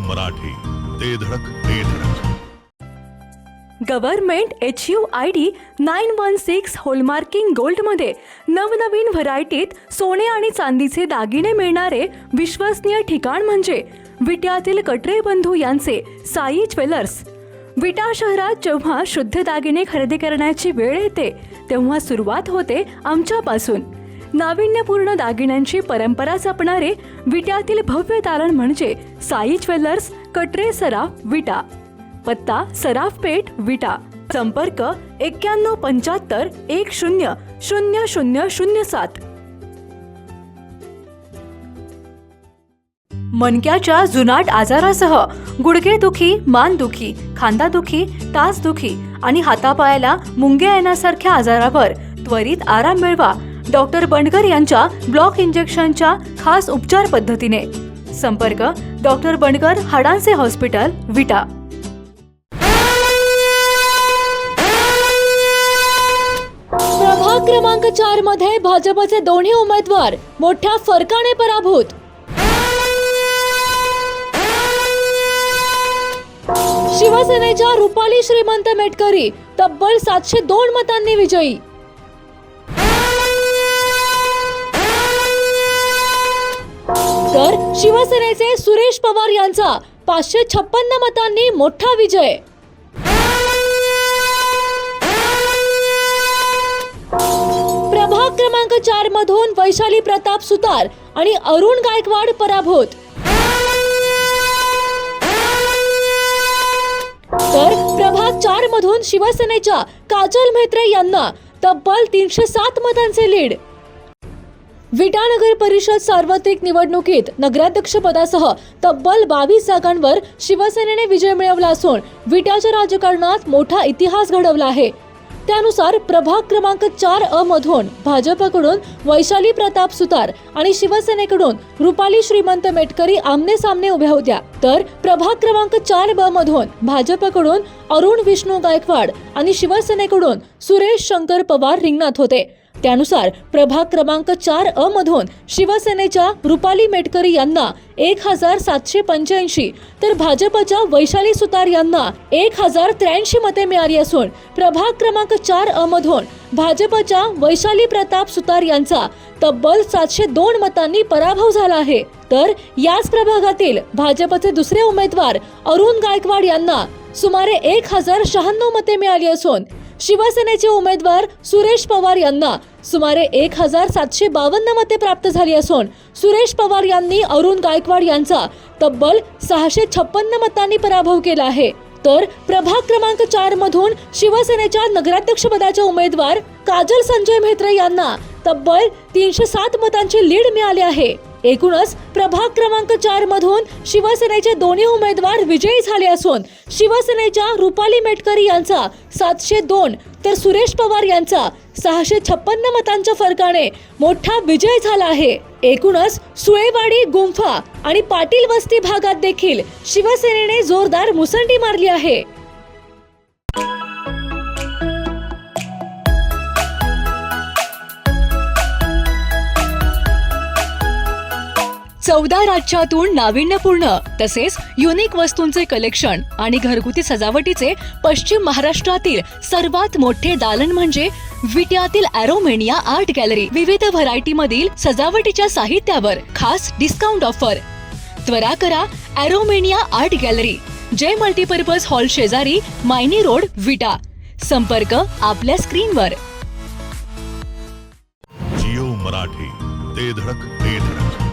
मराठी, ते धडक ते धडक. गव्हर्नमेंट HUID 916 होलमार्किंग गोल्डमध्ये नवनवीन व्हरायटीत सोने आणि चांदीचे दागिने मिळणारे विश्वसनीय ठिकाण म्हणजे विट्यातील कटरे बंधू यांचे साई ज्वेलर्स. विटा शहरात जेव्हा शुद्ध दागिने खरेदी करण्याची वेळ येते तेव्हा सुरुवात होते आमच्यापासून. नाविन्यपूर्ण दागिन्यांची परंपरा जपणारे विट्यातील भव्य तारण म्हणजे साई ज्वेलर्स, कटरे सराफ, विटा. पत्ता सराफ पेठ, विटा. संपर्क 9175 100007. मणक्याच्या जुनाट आजारासह गुडघेदुखी, मानदुखी, खांदादुखी, टाचदुखी आणि हातापायाला मुंग्या येण्यासारख्या आजारावर त्वरित आराम मिळवा डॉक्टर बंडगर यांच्या ब्लॉक इंजेक्शनच्या खास उपचार पद्धतीने. संपर्क डॉक्टर बंडगर, हाडांचे हॉस्पिटल, विटा. प्रभाग क्रमांक 4 मध्ये भाजपचे दोन्ही उमेदवार मोठ्या फरकाने पराभूत. शिवसेनेच्या रुपाली श्रीमंत मेटकरी तब्बल 702 मतांनी विजयी. तर शिवसेनेचे सुरेश पवार यांचा 556 मतांनी मोठा विजय. प्रभाग क्रमांक 4 मधून वैशाली प्रताप सुतार आणि अरुण गायकवाड पराभूत. तर प्रभाग 4 मधून शिवसेनेच्या काजल म्हेत्रे यांना तब्बल 307 मतांचे लीड. विटा नगर परिषद सार्वत्रिक निवडणुकीत नगराध्यक्ष पदासह तब्बल 22 जागांवर शिवसेनेने विजय मिळवला असून विटाच्या राजकारणात मोठा इतिहास घडवला आहे. त्यानुसार प्रभाग क्रमांक 4 मधून भाजपकडून वैशाली प्रताप सुतार आणि शिवसेनेकडून रुपाली श्रीमंत मेटकरी आमने सामने उभ्या होत्या. तर प्रभाग क्रमांक 4 मधून भाजपकडून अरुण विष्णू गायकवाड आणि शिवसेनेकडून सुरेश शंकर पवार रिंगणात होते. त्यानुसार प्रभाग क्रमांक 4 मधून शिवसेनेच्या रुपाली मेटकरी यांना 1785 तर भाजपच्या वैशाली सुतार यांना 1083 मते मिळाली असून प्रभाग क्रमांक 4 मधून भाजपच्या वैशाली प्रताप सुतार यांचा तब्बल 702 मतांनी पराभव झाला आहे. तर याच प्रभागातील भाजपचे दुसरे उमेदवार अरुण गायकवाड यांना सुमारे 1096 मते मिळाली असून शिवसेनेचे उमेदवार सुरेश पवार यांना सुमारे 1752 मते प्राप्त झाली असून सुरेश पवार यांनी अरुण गायकवाड यांचा तब्बल 656 मतांनी पराभव केला आहे. तर प्रभाग क्रमांक 4 मधून शिवसेनेच्या नगराध्यक्षपदाच्या उमेदवार काजल संजय म्हेत्रे यांना तब्बल 307 मतांची लीड मिळाली आहे. एकूणच प्रभाग क्रमांक 4 मधून शिवसेनेचे दोन्ही उमेदवार विजयी झाले असून शिवसेनेच्या रुपाली मेटकरी यांचा 702 तर सुरेश पवार यांचा 656 मतांच्या फरकाने मोठा विजय झाला आहे. एकूणच सुळेवाडी, गुंफा आणि पाटील वस्ती भागात देखील शिवसेनेने जोरदार मुसंडी मारली आहे. 14 राज्यातून नाविन्यपूर्ण तसेच युनिक वस्तूंचे कलेक्शन आणि घरगुती सजावटीचे पश्चिम महाराष्ट्रातील सर्वात मोठे दालन म्हणजे विट्यातील ॲरोमेनिया आर्ट गॅलरी. विविध व्हरायटी मधील सजावटीच्या साहित्यावर खास डिस्काउंट ऑफर. त्वरा करा, ॲरोमेनिया आर्ट गॅलरी, जय मल्टीपर्पज हॉल शेजारी, मायनी रोड, विटा. संपर्क आपल्या स्क्रीनवर. जिओ मराठी, ते धडक ते धडक.